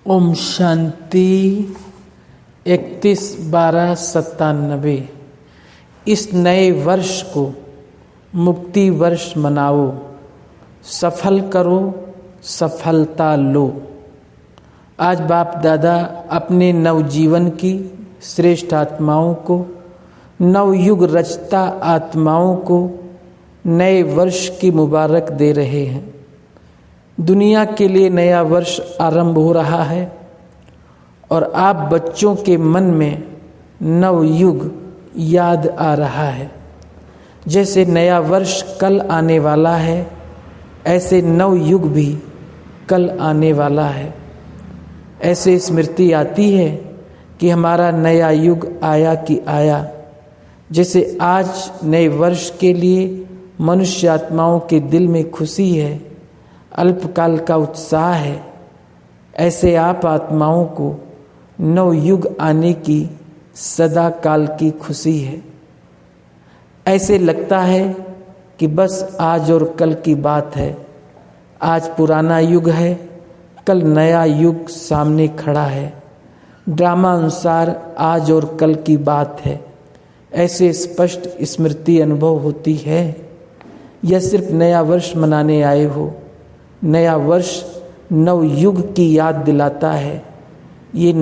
ओम शांति। 31/12/97। इस नए वर्ष को मुक्ति वर्ष मनाओ, सफल करो, सफलता लो। आज बाप दादा अपने नवजीवन की श्रेष्ठ आत्माओं को, नवयुग रचता आत्माओं को नए वर्ष की मुबारक दे रहे हैं। दुनिया के लिए नया वर्ष आरंभ हो रहा है और आप बच्चों के मन में नवयुग याद आ रहा है। जैसे नया वर्ष कल आने वाला है, ऐसे नवयुग भी कल आने वाला है। ऐसे स्मृति आती है कि हमारा नया युग आया कि आया। जैसे आज नए वर्ष के लिए मनुष्य आत्माओं के दिल में खुशी है, अल्पकाल का उत्साह है, ऐसे आप आत्माओं को नवयुग आने की सदा काल की खुशी है। ऐसे लगता है कि बस आज और कल की बात है। आज पुराना युग है, कल नया युग सामने खड़ा है। ड्रामा अनुसार आज और कल की बात है। ऐसे स्पष्ट स्मृति अनुभव होती है। यह सिर्फ नया वर्ष मनाने आए हो। नया वर्ष नवयुग की याद दिलाता है। ये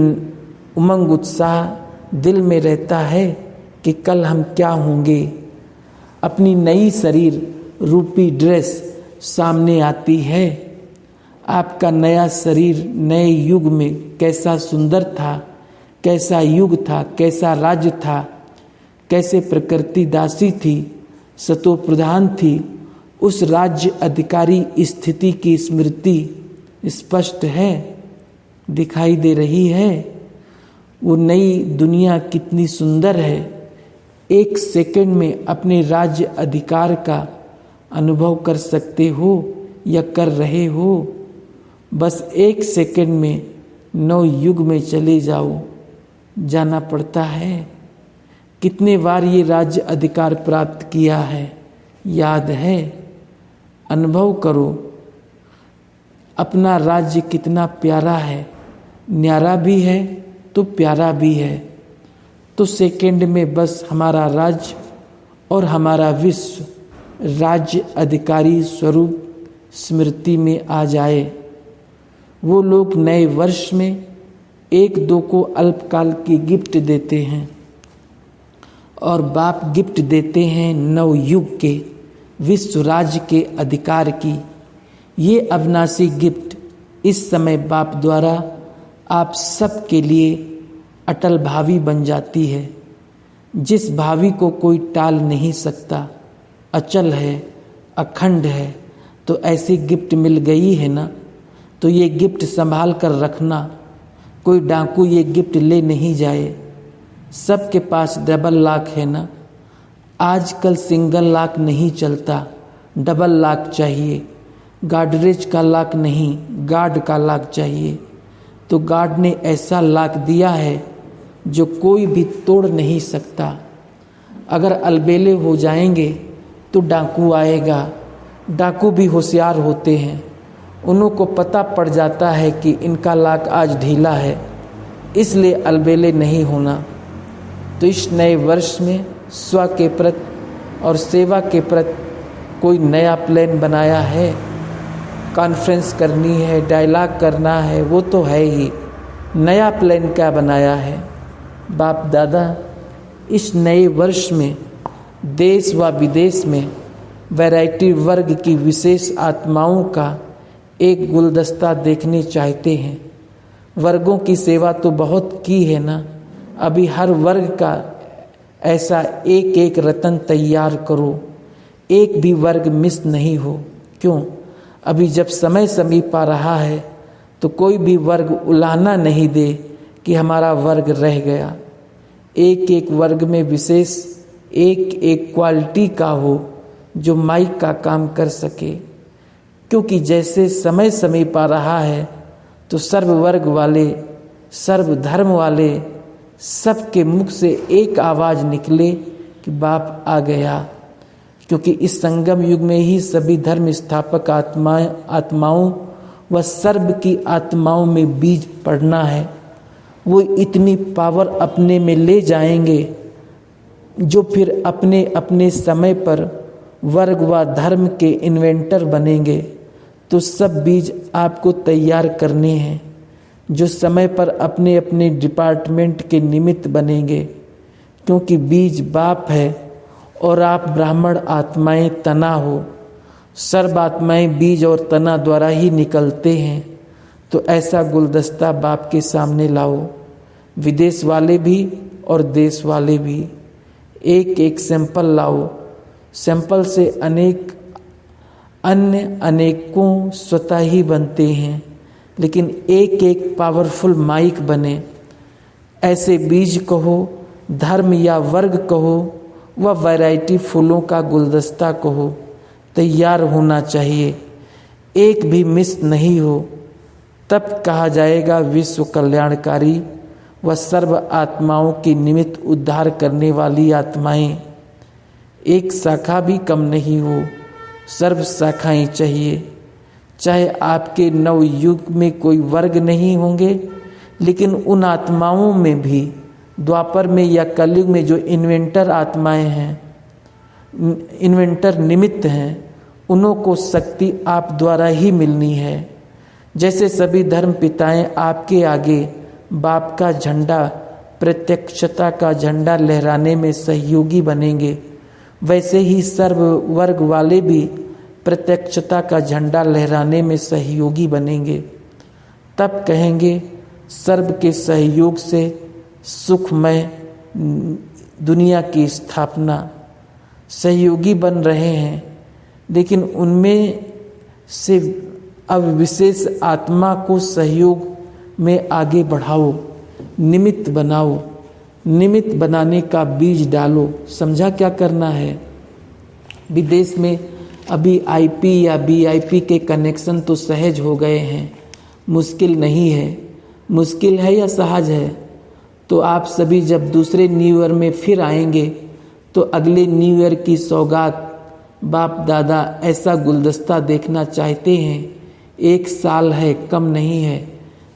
उमंग उत्साह दिल में रहता है कि कल हम क्या होंगे। अपनी नई शरीर रूपी ड्रेस सामने आती है। आपका नया शरीर नए युग में कैसा सुंदर था, कैसा युग था, कैसा राज्य था, कैसे प्रकृति दासी थी, सतो प्रधान थी। उस राज्य अधिकारी स्थिति की स्मृति स्पष्ट है, दिखाई दे रही है। वो नई दुनिया कितनी सुंदर है। एक सेकंड में अपने राज्य अधिकार का अनुभव कर सकते हो या कर रहे हो। बस एक सेकंड में नव युग में चले जाओ, जाना पड़ता है। कितने बार ये राज्य अधिकार प्राप्त किया है, याद है? अनुभव करो अपना राज्य कितना प्यारा है। न्यारा भी है तो प्यारा भी है। तो सेकंड में बस हमारा राज्य और हमारा विश्व राज्य अधिकारी स्वरूप स्मृति में आ जाए। वो लोग नए वर्ष में एक दो को अल्पकाल की गिफ्ट देते हैं और बाप गिफ्ट देते हैं नवयुग के विश्व राज्य के अधिकार की। ये अविनाशी गिफ्ट इस समय बाप द्वारा आप सब के लिए अटल भावी बन जाती है। जिस भावी को कोई टाल नहीं सकता, अचल है, अखंड है। तो ऐसी गिफ्ट मिल गई है ना, तो ये गिफ्ट संभाल कर रखना। कोई डाकू ये गिफ्ट ले नहीं जाए। सबके पास डबल लॉक है ना। आजकल सिंगल लॉक नहीं चलता, डबल लॉक चाहिए। गार्डरेज का लॉक नहीं, गार्ड का लॉक चाहिए। तो गार्ड ने ऐसा लॉक दिया है जो कोई भी तोड़ नहीं सकता। अगर अलबेले हो जाएंगे तो डाकू आएगा। डाकू भी होशियार होते हैं। उनको पता पड़ जाता है कि इनका लॉक आज ढीला है, इसलिए अलबेले नहीं होना। तो इस नए वर्ष में स्व के प्रति और सेवा के प्रति कोई नया प्लान बनाया है? कॉन्फ्रेंस करनी है, डायलॉग करना है, वो तो है ही। नया प्लान क्या बनाया है? बाप दादा इस नए वर्ष में देश व विदेश में वैरायटी वर्ग की विशेष आत्माओं का एक गुलदस्ता देखने चाहते हैं। वर्गों की सेवा तो बहुत की है ना। अभी हर वर्ग का ऐसा एक एक रतन तैयार करो, एक भी वर्ग मिस नहीं हो। क्यों? अभी जब समय समीप आ रहा है तो कोई भी वर्ग उलाहना नहीं दे कि हमारा वर्ग रह गया। एक एक वर्ग में विशेष एक एक क्वालिटी का हो जो माइक का काम कर सके। क्योंकि जैसे समय समीप आ रहा है तो सर्व वर्ग वाले, सर्व धर्म वाले सबके मुख से एक आवाज़ निकले कि बाप आ गया। क्योंकि इस संगम युग में ही सभी धर्म स्थापक आत्माओं व वह सर्व की आत्माओं में बीज पड़ना है। वो इतनी पावर अपने में ले जाएंगे जो फिर अपने अपने समय पर वर्ग व धर्म के इन्वेंटर बनेंगे। तो सब बीज आपको तैयार करने हैं जो समय पर अपने अपने डिपार्टमेंट के निमित्त बनेंगे, क्योंकि बीज बाप है और आप ब्राह्मण आत्माएं तना हो। सर्व आत्माएं बीज और तना द्वारा ही निकलते हैं। तो ऐसा गुलदस्ता बाप के सामने लाओ, विदेश वाले भी और देश वाले भी। एक एक सैंपल लाओ, सैंपल से अनेक अन्य अनेकों स्वतः ही बनते हैं, लेकिन एक एक पावरफुल माइक बने। ऐसे बीज कहो, धर्म या वर्ग कहो, व वैरायटी फूलों का गुलदस्ता कहो, तैयार होना चाहिए, एक भी मिस नहीं हो। तब कहा जाएगा विश्व कल्याणकारी व सर्व आत्माओं की निमित्त उद्धार करने वाली आत्माएं। एक शाखा भी कम नहीं हो, सर्व शाखाएं चाहिए। चाहे आपके नव युग में कोई वर्ग नहीं होंगे, लेकिन उन आत्माओं में भी द्वापर में या कलयुग में जो इन्वेंटर आत्माएं हैं, इन्वेंटर निमित्त हैं, उन्हों को शक्ति आप द्वारा ही मिलनी है। जैसे सभी धर्म पिताएं आपके आगे बाप का झंडा, प्रत्यक्षता का झंडा लहराने में सहयोगी बनेंगे, वैसे ही सर्व वर्ग वाले भी प्रत्यक्षता का झंडा लहराने में सहयोगी बनेंगे। तब कहेंगे सर्व के सहयोग से सुखमय दुनिया की स्थापना। सहयोगी बन रहे हैं, लेकिन उनमें से अब विशेष आत्मा को सहयोग में आगे बढ़ाओ, निमित्त बनाओ। निमित्त बनाने का बीज डालो। समझा क्या करना है? विदेश में अभी आईपी या बीआईपी के कनेक्शन तो सहज हो गए हैं, मुश्किल नहीं है। मुश्किल है या सहज है? तो आप सभी जब दूसरे न्यू ईयर में फिर आएंगे तो अगले न्यू ईयर की सौगात बाप दादा ऐसा गुलदस्ता देखना चाहते हैं। 1 साल है, कम नहीं है।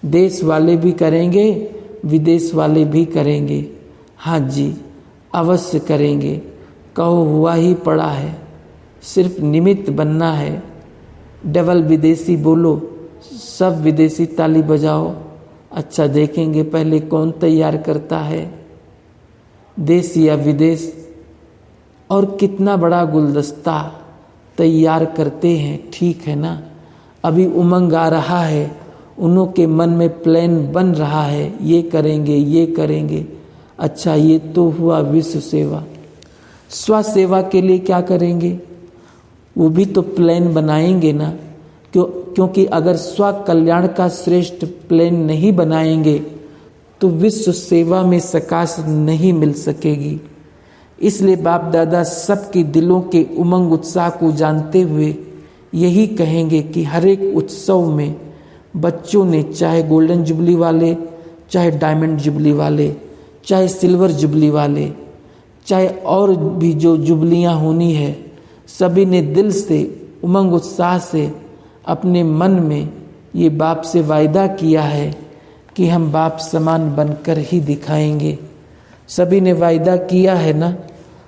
देश वाले भी करेंगे, विदेश वाले भी करेंगे। हाँ जी, अवश्य करेंगे। कहो हुआ ही पड़ा है, सिर्फ निमित्त बनना है। डबल विदेशी बोलो, सब विदेशी ताली बजाओ। अच्छा, देखेंगे पहले कौन तैयार करता है, देश या विदेश, और कितना बड़ा गुलदस्ता तैयार करते हैं। ठीक है ना? अभी उमंग आ रहा है, उन्हों के मन में प्लान बन रहा है, ये करेंगे ये करेंगे। अच्छा, ये तो हुआ विश्व सेवा। स्व सेवा के लिए क्या करेंगे? वो भी तो प्लान बनाएंगे ना। क्योंकि अगर स्व कल्याण का श्रेष्ठ प्लान नहीं बनाएंगे तो विश्व सेवा में सकाश नहीं मिल सकेगी। इसलिए बाप दादा सबके दिलों के उमंग उत्साह को जानते हुए यही कहेंगे कि हर एक उत्सव में बच्चों ने, चाहे गोल्डन जुबली वाले, चाहे डायमंड जुबली वाले, चाहे सिल्वर जुबली वाले, चाहे और भी जो जुबलियां होनी है, सभी ने दिल से उमंग उत्साह से अपने मन में ये बाप से वायदा किया है कि हम बाप समान बनकर ही दिखाएंगे। सभी ने वायदा किया है ना?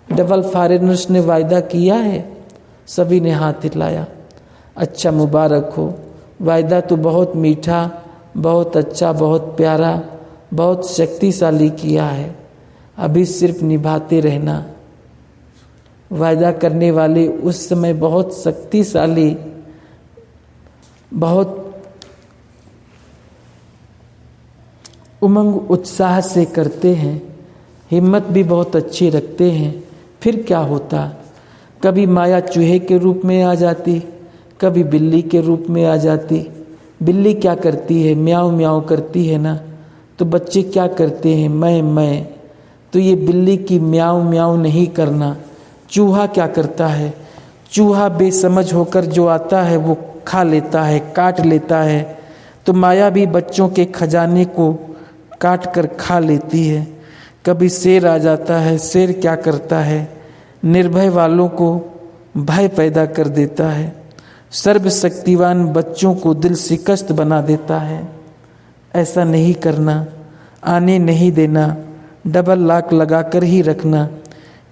डबल फॉरेनर्स ने वायदा किया है, सभी ने हाथ हिलाया। अच्छा, मुबारक हो। वायदा तो बहुत मीठा, बहुत अच्छा, बहुत प्यारा, बहुत शक्तिशाली किया है। अभी सिर्फ निभाते रहना। वायदा करने वाले उस समय बहुत शक्तिशाली, बहुत उमंग उत्साह से करते हैं, हिम्मत भी बहुत अच्छी रखते हैं। फिर क्या होता? कभी माया चूहे के रूप में आ जाती, कभी बिल्ली के रूप में आ जाती। बिल्ली क्या करती है? म्याऊं म्याऊं करती है ना। तो बच्चे क्या करते हैं? मैं। तो ये बिल्ली की म्याऊं म्याऊं नहीं करना। चूहा क्या करता है? चूहा बेसमझ होकर जो आता है वो खा लेता है, काट लेता है। तो माया भी बच्चों के खजाने को काट कर खा लेती है। कभी शेर आ जाता है। शेर क्या करता है? निर्भय वालों को भय पैदा कर देता है। सर्वशक्तिवान बच्चों को दिल शिकस्त बना देता है। ऐसा नहीं करना, आने नहीं देना, डबल लॉक लगाकर ही रखना।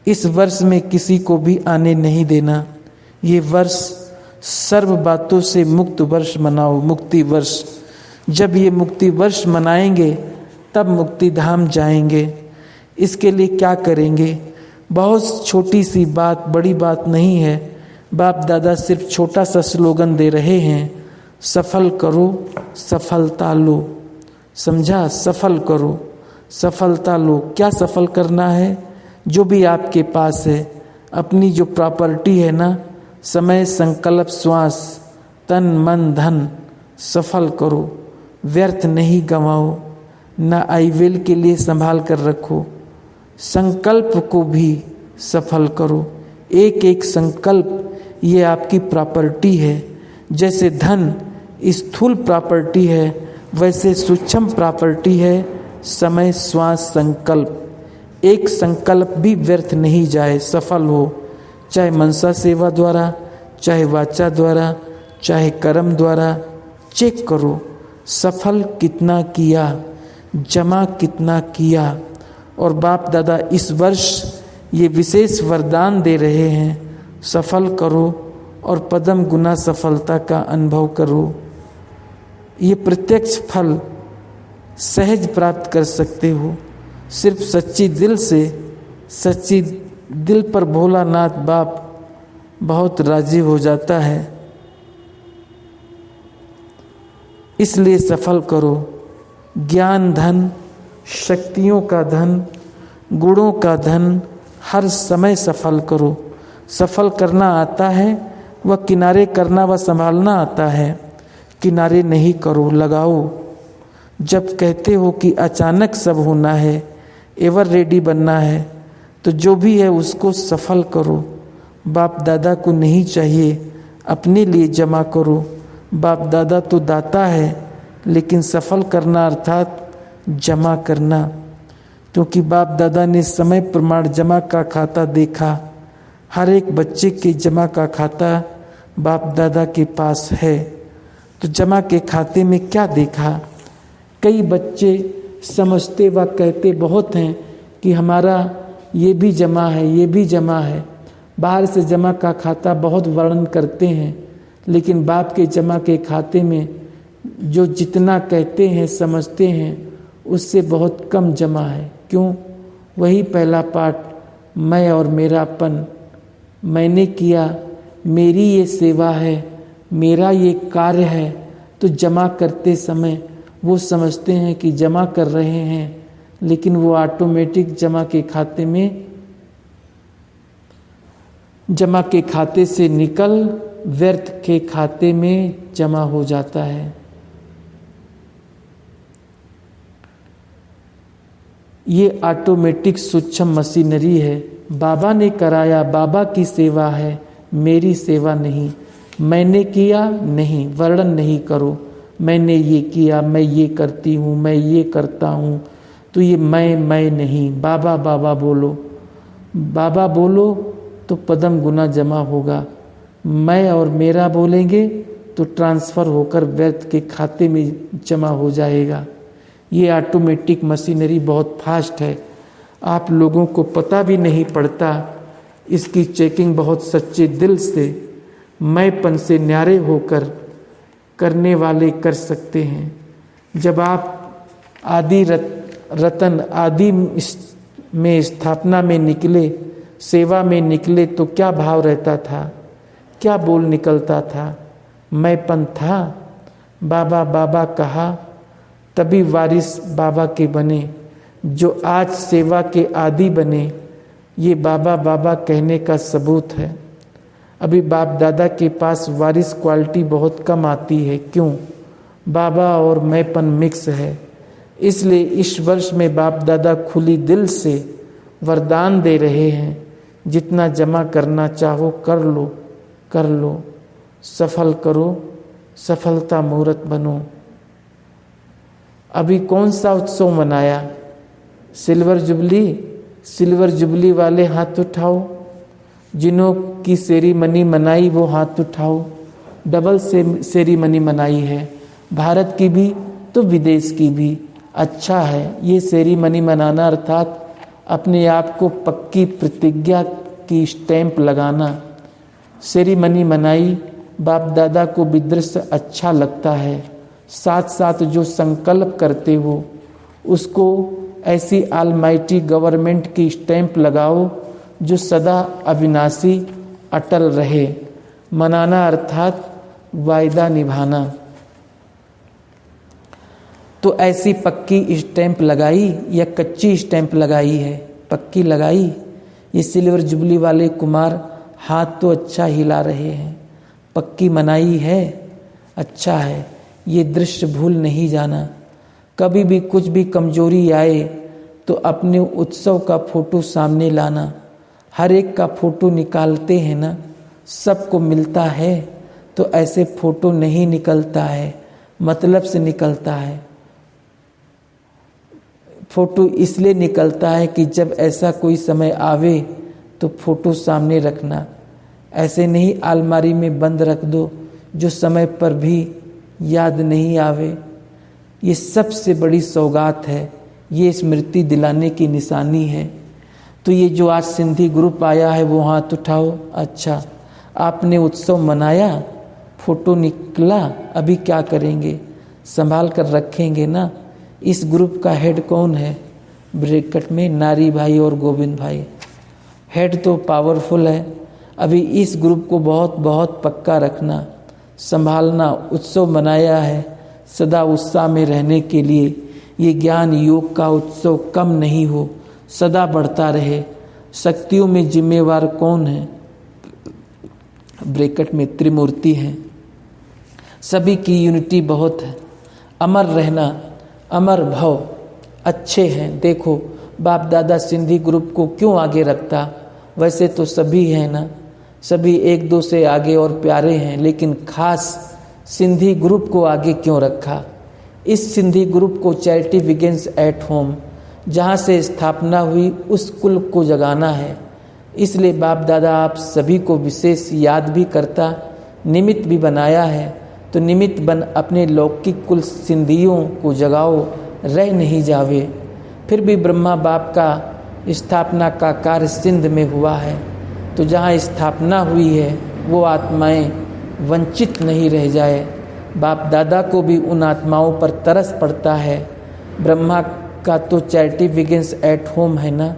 इस वर्ष में किसी को भी आने नहीं देना। ये वर्ष सर्व बातों से मुक्त वर्ष मनाओ, मुक्ति वर्ष। जब ये मुक्ति वर्ष मनाएंगे तब मुक्ति धाम जाएंगे। इसके लिए क्या करेंगे? बहुत छोटी सी बात, बड़ी बात नहीं है। बाप दादा सिर्फ छोटा सा स्लोगन दे रहे हैं, सफल करो सफलता लो। समझा? सफल करो सफलता लो। क्या सफल करना है? जो भी आपके पास है, अपनी जो प्रॉपर्टी है ना, समय, संकल्प, श्वास, तन, मन, धन, सफल करो। व्यर्थ नहीं गंवाओ, ना आई विल के लिए संभाल कर रखो। संकल्प को भी सफल करो। एक एक संकल्प ये आपकी प्रॉपर्टी है। जैसे धन स्थूल प्रॉपर्टी है, वैसे सूक्ष्म प्रॉपर्टी है समय, श्वास, संकल्प। एक संकल्प भी व्यर्थ नहीं जाए, सफल हो। चाहे मनसा सेवा द्वारा, चाहे वाचा द्वारा, चाहे कर्म द्वारा। चेक करो सफल कितना किया, जमा कितना किया। और बाप दादा इस वर्ष ये विशेष वरदान दे रहे हैं, सफल करो और पदम गुना सफलता का अनुभव करो। ये प्रत्यक्ष फल सहज प्राप्त कर सकते हो। सिर्फ सच्ची दिल से, सच्ची दिल पर भोलानाथ बाप बहुत राजी हो जाता है। इसलिए सफल करो। ज्ञान धन, शक्तियों का धन, गुणों का धन हर समय सफल करो। सफल करना आता है, वह किनारे करना व संभालना आता है। किनारे नहीं करो, लगाओ। जब कहते हो कि अचानक सब होना है, एवर रेडी बनना है, तो जो भी है उसको सफल करो। बाप दादा को नहीं चाहिए, अपने लिए जमा करो। बाप दादा तो दाता है, लेकिन सफल करना अर्थात जमा करना। क्योंकि बाप दादा ने समय प्रमाण जमा का खाता देखा। हर एक बच्चे के जमा का खाता बाप दादा के पास है। तो जमा के खाते में क्या देखा? कई बच्चे समझते व कहते बहुत हैं कि हमारा ये भी जमा है, ये भी जमा है। बाहर से जमा का खाता बहुत वर्णन करते हैं, लेकिन बाप के जमा के खाते में जो जितना कहते हैं, समझते हैं, उससे बहुत कम जमा है। क्यों? वही पहला पाठ, मैं और मेरापन। मैंने किया, मेरी ये सेवा है, मेरा ये कार्य है। तो जमा करते समय वो समझते हैं कि जमा कर रहे हैं, लेकिन वो ऑटोमेटिक जमा के खाते से निकल व्यर्थ के खाते में जमा हो जाता है। ये ऑटोमेटिक सूक्ष्म मशीनरी है। बाबा ने कराया, बाबा की सेवा है, मेरी सेवा नहीं। मैंने किया नहीं, वर्णन नहीं करो। मैंने ये किया, मैं ये करती हूँ, मैं ये करता हूँ। तो ये मैं नहीं। बाबा बाबा बोलो, बाबा बोलो तो पदम गुना जमा होगा। मैं और मेरा बोलेंगे तो ट्रांसफ़र होकर व्यर्थ के खाते में जमा हो जाएगा। ये ऑटोमेटिक मशीनरी बहुत फास्ट है, आप लोगों को पता भी नहीं पड़ता। इसकी चेकिंग बहुत सच्चे दिल से, मैंपन से न्यारे होकर करने वाले कर सकते हैं। जब आप आदि रतन आदि में स्थापना में निकले, सेवा में निकले, तो क्या भाव रहता था, क्या बोल निकलता था? मैंपन था। बाबा बाबा कहा, तभी वारिस बाबा के बने। जो आज सेवा के आदि बने, ये बाबा बाबा कहने का सबूत है। अभी बाप दादा के पास वारिस क्वालिटी बहुत कम आती है। क्यों? बाबा और मैंपन मिक्स है। इसलिए इस वर्ष में बाप दादा खुली दिल से वरदान दे रहे हैं, जितना जमा करना चाहो कर लो, कर लो। सफल करो, सफलता मुहूर्त बनो। अभी कौन सा उत्सव मनाया? Silver jubilee. सिल्वर जुबली वाले हाथ उठाओ। जिन्हों की सेरेमनी मनाई वो हाथ उठाओ। डबल सेरेमनी मनाई है, भारत की भी तो विदेश की भी। अच्छा है ये सेरेमनी मनाना, अर्थात अपने आप को पक्की प्रतिज्ञा की स्टैंप लगाना। सेरेमनी मनाई, बाप दादा को भी दृश्य अच्छा लगता है। साथ साथ जो संकल्प करते हो उसको ऐसी ऑलमाइटी गवर्नमेंट की स्टैंप लगाओ जो सदा अविनाशी अटल रहे। मनाना अर्थात वायदा निभाना। तो ऐसी पक्की स्टैंप लगाई या कच्ची स्टैंप लगाई है? पक्की लगाई। ये सिल्वर जुबली वाले कुमार हाथ तो अच्छा हिला रहे हैं, पक्की मनाई है। अच्छा है, ये दृश्य भूल नहीं जाना। कभी भी कुछ भी कमजोरी आए तो अपने उत्सव का फोटो सामने लाना। हर एक का फोटो निकालते हैं ना, सबको मिलता है, तो ऐसे फोटो नहीं निकलता है, मतलब से निकलता है। फोटो इसलिए निकलता है कि जब ऐसा कोई समय आवे तो फोटो सामने रखना। ऐसे नहीं अलमारी में बंद रख दो जो समय पर भी याद नहीं आवे। ये सबसे बड़ी सौगात है, ये स्मृति दिलाने की निशानी है। तो ये जो आज सिंधी ग्रुप आया है वो हाथ उठाओ। अच्छा, आपने उत्सव मनाया, फोटो निकला, अभी क्या करेंगे? संभाल कर रखेंगे ना। इस ग्रुप का हेड कौन है? ब्रैकेट में नारी भाई और गोविंद भाई। हेड तो पावरफुल है। अभी इस ग्रुप को बहुत बहुत पक्का रखना, संभालना। उत्सव मनाया है सदा उत्साह में रहने के लिए। ये ज्ञान योग का उत्सव कम नहीं हो, सदा बढ़ता रहे। शक्तियों में जिम्मेवार कौन है? ब्रैकेट में त्रिमूर्ति हैं। सभी की यूनिटी बहुत है। अमर रहना, अमर भव अच्छे हैं। देखो बाप दादा सिंधी ग्रुप को क्यों आगे रखता? वैसे तो सभी हैं ना, सभी एक दो से आगे और प्यारे हैं, लेकिन खास सिंधी ग्रुप को आगे क्यों रखा? इस सिंधी ग्रुप को चैरिटी बिगिंस एट होम, जहाँ से स्थापना हुई उस कुल को जगाना है। इसलिए बाप दादा आप सभी को विशेष याद भी करता, निमित्त भी बनाया है। तो निमित्त बन अपने लौकिक कुल सिंधियों को जगाओ, रह नहीं जावे। फिर भी ब्रह्मा बाप का स्थापना का कार्य सिंध में हुआ है, तो जहाँ स्थापना हुई है वो आत्माएं वंचित नहीं रह जाए। बाप दादा को भी उन आत्माओं पर तरस पड़ता है। ब्रह्मा का तो चैरिटी बिगिंस एट होम है ना,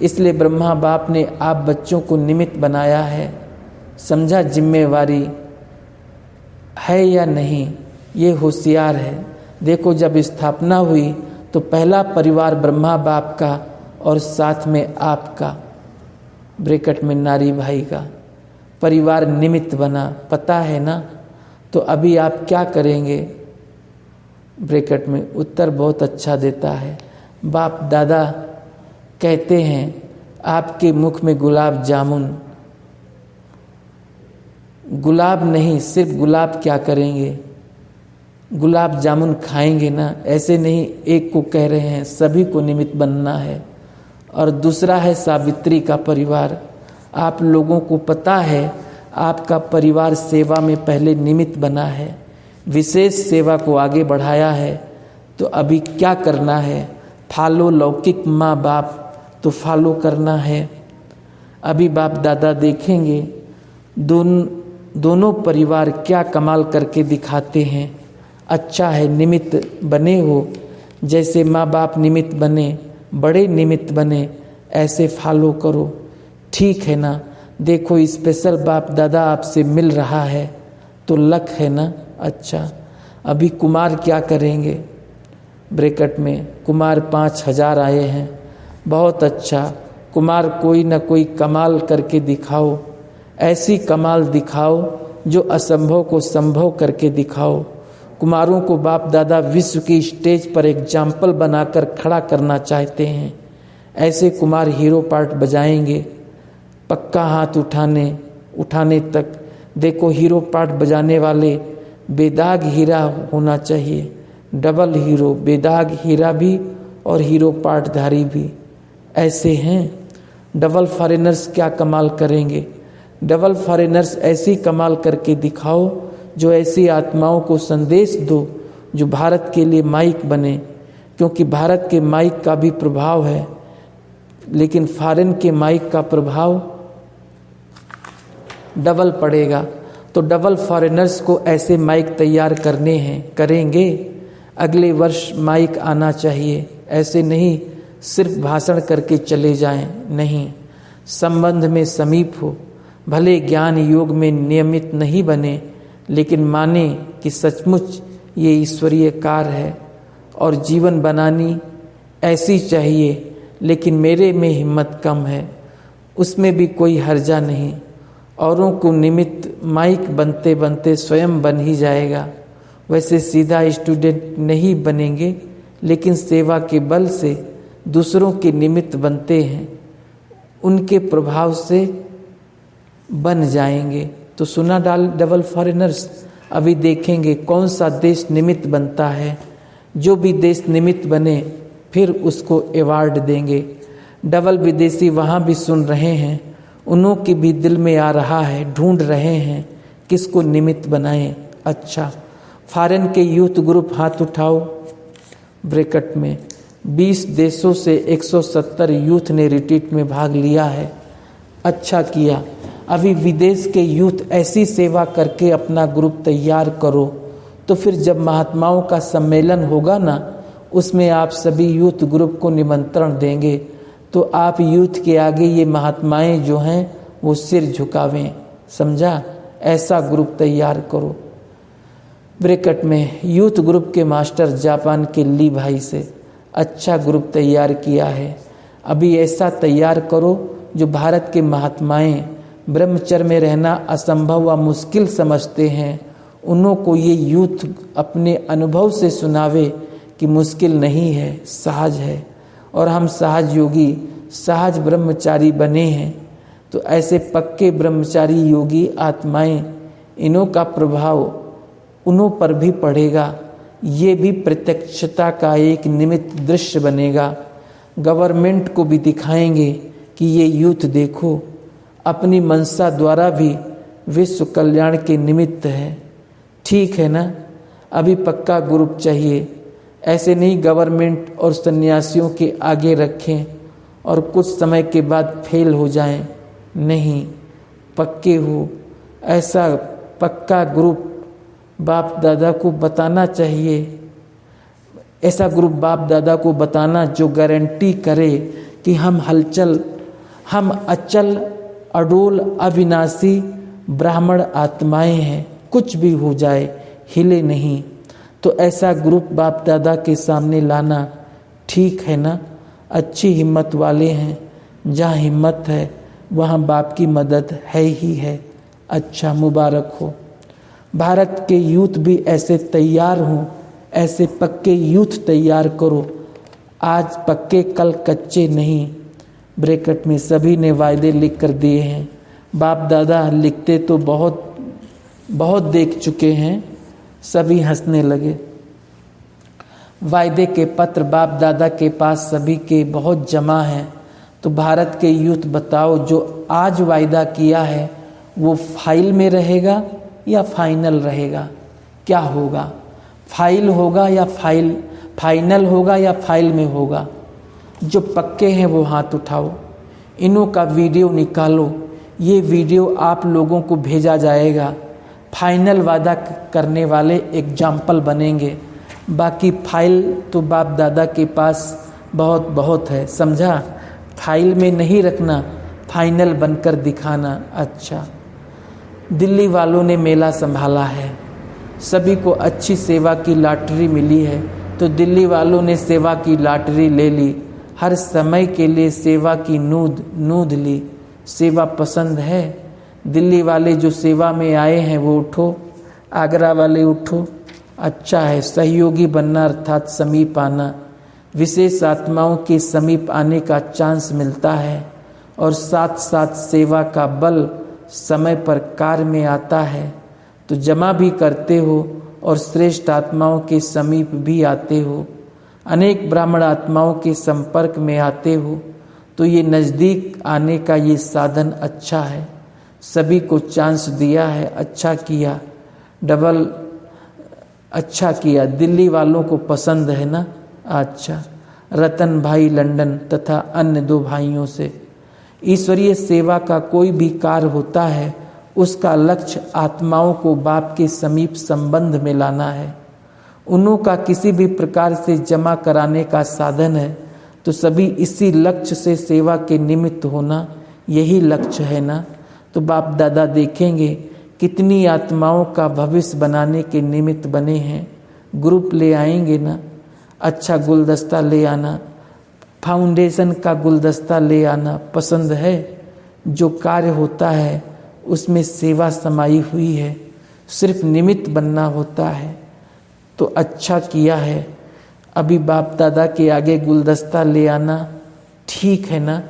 इसलिए ब्रह्मा बाप ने आप बच्चों को निमित्त बनाया है। समझा जिम्मेवारी है या नहीं? ये होशियार है। देखो जब स्थापना हुई तो पहला परिवार ब्रह्मा बाप का और साथ में आपका, ब्रैकेट में नारी भाई का परिवार निमित्त बना, पता है ना? तो अभी आप क्या करेंगे? ब्रैकेट में उत्तर बहुत अच्छा देता है। बाप दादा कहते हैं आपके मुख में गुलाब जामुन, गुलाब नहीं सिर्फ गुलाब क्या करेंगे? गुलाब जामुन खाएंगे ना। ऐसे नहीं एक को कह रहे हैं, सभी को निमित्त बनना है। और दूसरा है सावित्री का परिवार। आप लोगों को पता है आपका परिवार सेवा में पहले निमित्त बना है, विशेष सेवा को आगे बढ़ाया है। तो अभी क्या करना है? फॉलो लौकिक माँ बाप तो फॉलो करना है। अभी बाप दादा देखेंगे दोनों परिवार क्या कमाल करके दिखाते हैं। अच्छा है निमित्त बने हो, जैसे माँ बाप निमित्त बने, बड़े निमित्त बने, ऐसे फॉलो करो। ठीक है ना? देखो स्पेशल बाप दादा आपसे मिल रहा है तो लक है ना। अच्छा, अभी कुमार क्या करेंगे? ब्रैकेट में कुमार 5000 आए हैं। बहुत अच्छा, कुमार कोई ना कोई कमाल करके दिखाओ। ऐसी कमाल दिखाओ जो असंभव को संभव करके दिखाओ। कुमारों को बाप दादा विश्व की स्टेज पर एग्जाम्पल बनाकर खड़ा करना चाहते हैं। ऐसे कुमार हीरो पार्ट बजाएंगे। पक्का हाथ उठाने तक। देखो हीरो पार्ट बजाने वाले बेदाग हीरा होना चाहिए, डबल हीरो, बेदाग हीरा भी और हीरो पार्टधारी भी। ऐसे हैं। डबल फॉरेनर्स क्या कमाल करेंगे? डबल फॉरेनर्स ऐसी कमाल करके दिखाओ जो ऐसी आत्माओं को संदेश दो जो भारत के लिए माइक बने, क्योंकि भारत के माइक का भी प्रभाव है, लेकिन फॉरेन के माइक का प्रभाव डबल पड़ेगा। तो डबल फॉरेनर्स को ऐसे माइक तैयार करने हैं, करेंगे। अगले वर्ष माइक आना चाहिए, ऐसे नहीं सिर्फ भाषण करके चले जाएं, नहीं, संबंध में समीप हो। भले ज्ञान योग में नियमित नहीं बने, लेकिन माने कि सचमुच ये ईश्वरीय कार्य है और जीवन बनानी ऐसी चाहिए। लेकिन मेरे में हिम्मत कम है, उसमें भी कोई हर्जा नहीं। औरों को निमित्त माइक बनते बनते स्वयं बन ही जाएगा। वैसे सीधा स्टूडेंट नहीं बनेंगे, लेकिन सेवा के बल से दूसरों के निमित्त बनते हैं, उनके प्रभाव से बन जाएंगे। तो सुना डबल फॉरेनर्स, अभी देखेंगे कौन सा देश निमित्त बनता है। जो भी देश निमित्त बने फिर उसको अवार्ड देंगे। डबल विदेशी वहाँ भी सुन रहे हैं, उन्हों के भी दिल में आ रहा है, ढूंढ रहे हैं किसको निमित्त बनाएं। अच्छा, फॉरेन के यूथ ग्रुप हाथ उठाओ। ब्रैकेट में 20 देशों से 170 यूथ ने रिट्रीट में भाग लिया है। अच्छा किया। अभी विदेश के यूथ ऐसी सेवा करके अपना ग्रुप तैयार करो, तो फिर जब महात्माओं का सम्मेलन होगा ना, उसमें आप सभी यूथ ग्रुप को निमंत्रण देंगे, तो आप यूथ के आगे ये महात्माएं जो हैं वो सिर झुकावें। समझा? ऐसा ग्रुप तैयार करो। ब्रैकेट में यूथ ग्रुप के मास्टर जापान के ली भाई से अच्छा ग्रुप तैयार किया है। अभी ऐसा तैयार करो जो भारत के महात्माएं ब्रह्मचर्य में रहना असंभव व मुश्किल समझते हैं, उन्हों को ये यूथ अपने अनुभव से सुनावे कि मुश्किल नहीं है, सहज है। और हम सहज योगी, सहज ब्रह्मचारी बने हैं। तो ऐसे पक्के ब्रह्मचारी योगी आत्माएं, इन्हों का प्रभाव उन्हों पर भी पड़ेगा। ये भी प्रत्यक्षता का एक निमित्त दृश्य बनेगा। गवर्नमेंट को भी दिखाएंगे कि ये यूथ देखो, अपनी मनसा द्वारा भी विश्व कल्याण के निमित्त है। ठीक है ना? अभी पक्का ग्रुप चाहिए। ऐसे नहीं गवर्नमेंट और सन्यासियों के आगे रखें और कुछ समय के बाद फेल हो जाएं। नहीं, पक्के हो। ऐसा पक्का ग्रुप बाप दादा को बताना चाहिए। ऐसा ग्रुप बाप दादा को बताना जो गारंटी करे कि हम अचल अडोल अविनाशी ब्राह्मण आत्माएं हैं, कुछ भी हो जाए हिले नहीं। तो ऐसा ग्रुप बाप दादा के सामने लाना ठीक है ना? अच्छी हिम्मत वाले हैं, जहाँ हिम्मत है वहाँ बाप की मदद है ही है। अच्छा, मुबारक हो। भारत के यूथ भी ऐसे तैयार हों, ऐसे पक्के यूथ तैयार करो। आज पक्के कल कच्चे नहीं। ब्रैकेट में सभी ने वायदे लिख कर दिए हैं। बाप दादा लिखते तो बहुत देख चुके हैं। सभी हंसने लगे। वायदे के पत्र बाप दादा के पास सभी के बहुत जमा हैं। तो भारत के यूथ बताओ, जो आज वायदा किया है वो फाइल में रहेगा या फाइनल रहेगा? क्या होगा? फाइल होगा या फाइनल होगा या फाइल में होगा? जो पक्के हैं वो हाथ उठाओ। इन्हों का वीडियो निकालो। ये वीडियो आप लोगों को भेजा जाएगा। फाइनल वादा करने वाले एग्जाम्पल बनेंगे। बाकी फाइल तो बाप दादा के पास बहुत है। समझा? फाइल में नहीं रखना, फाइनल बनकर दिखाना। अच्छा, दिल्ली वालों ने मेला संभाला है। सभी को अच्छी सेवा की लॉटरी मिली है, तो दिल्ली वालों ने सेवा की लॉटरी ले ली। हर समय के लिए सेवा की नूद ली। सेवा पसंद है? दिल्ली वाले जो सेवा में आए हैं वो उठो। आगरा वाले उठो। अच्छा है, सहयोगी बनना अर्थात समीप आना। विशेष आत्माओं के समीप आने का चांस मिलता है और साथ साथ सेवा का बल समय पर कार्य में आता है। तो जमा भी करते हो और श्रेष्ठ आत्माओं के समीप भी आते हो। अनेक ब्राह्मण आत्माओं के संपर्क में आते हो। तो ये नज़दीक आने का ये साधन अच्छा है। सभी को चांस दिया है, अच्छा किया। डबल अच्छा किया, दिल्ली वालों को पसंद है ना। अच्छा, रतन भाई लंदन तथा अन्य 2 भाइयों से। ईश्वरीय सेवा का कोई भी कार्य होता है, उसका लक्ष्य आत्माओं को बाप के समीप संबंध में लाना है, उन्हों का किसी भी प्रकार से जमा कराने का साधन है। तो सभी इसी लक्ष्य से सेवा के निमित्त होना, यही लक्ष्य है ना। तो बाप दादा देखेंगे कितनी आत्माओं का भविष्य बनाने के निमित्त बने हैं। ग्रुप ले आएंगे ना, अच्छा गुलदस्ता ले आना, फाउंडेशन का गुलदस्ता ले आना पसंद है। जो कार्य होता है उसमें सेवा समाई हुई है, सिर्फ निमित्त बनना होता है। तो अच्छा किया है, अभी बाप दादा के आगे गुलदस्ता ले आना ठीक है ना।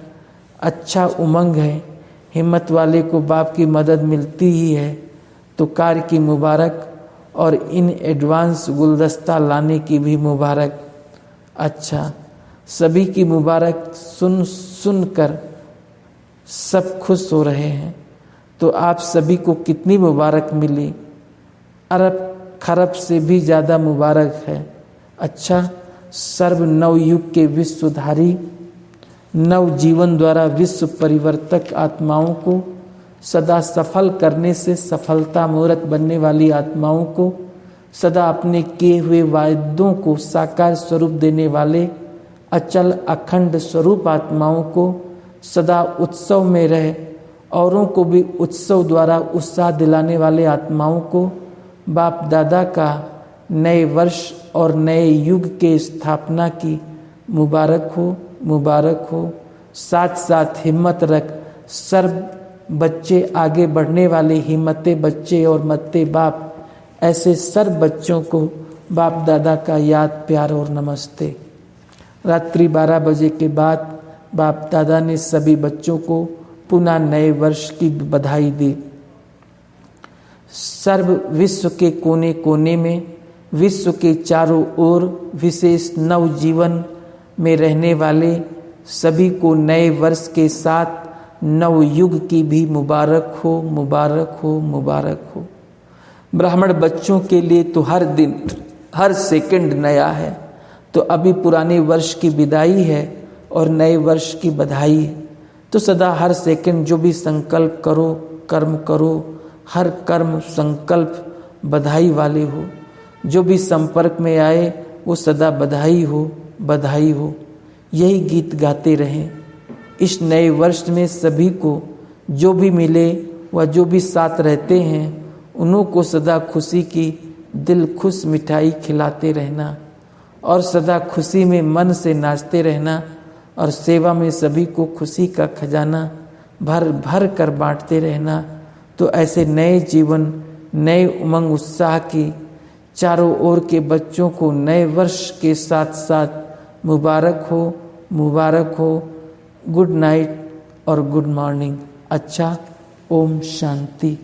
अच्छा उमंग है, हिम्मत वाले को बाप की मदद मिलती ही है। तो कार्य की मुबारक और इन एडवांस गुलदस्ता लाने की भी मुबारक। अच्छा, सभी की मुबारक सुन कर सब खुश हो रहे हैं। तो आप सभी को कितनी मुबारक मिली, अरब खरब से भी ज़्यादा मुबारक है। अच्छा, सर्व नवयुग के विश्वधारी, नव जीवन द्वारा विश्व परिवर्तक आत्माओं को सदा सफल करने से सफलता मूर्त बनने वाली आत्माओं को, सदा अपने किए हुए वायदों को साकार स्वरूप देने वाले अचल अखंड स्वरूप आत्माओं को, सदा उत्सव में रहे औरों को भी उत्सव द्वारा उत्साह दिलाने वाले आत्माओं को बाप दादा का नए वर्ष और नए युग के स्थापना की मुबारक हो, मुबारक हो। साथ साथ हिम्मत रख सर्व बच्चे आगे बढ़ने वाले हिम्मते बच्चे और मत्ते बाप, ऐसे सर्व बच्चों को बाप दादा का याद प्यार और नमस्ते। रात्रि 12 बजे के बाद बाप दादा ने सभी बच्चों को पुनः नए वर्ष की बधाई दी। सर्व विश्व के कोने कोने में, विश्व के चारों ओर विशेष नव जीवन में रहने वाले सभी को नए वर्ष के साथ नव युग की भी मुबारक हो, मुबारक हो, मुबारक हो। ब्राह्मण बच्चों के लिए तो हर दिन हर सेकंड नया है। तो अभी पुराने वर्ष की विदाई है और नए वर्ष की बधाई है। तो सदा हर सेकंड जो भी संकल्प करो, कर्म करो, हर कर्म संकल्प बधाई वाले हो। जो भी संपर्क में आए वो सदा बधाई हो, बधाई हो, यही गीत गाते रहें। इस नए वर्ष में सभी को जो भी मिले व जो भी साथ रहते हैं उन्हों को सदा खुशी की दिल खुश मिठाई खिलाते रहना और सदा खुशी में मन से नाचते रहना और सेवा में सभी को खुशी का खजाना भर भर कर बांटते रहना। तो ऐसे नए जीवन, नए उमंग उत्साह की चारों ओर के बच्चों को नए वर्ष के साथ साथ मुबारक हो, मुबारक हो। गुड नाइट और गुड मॉर्निंग। अच्छा, ओम शांति।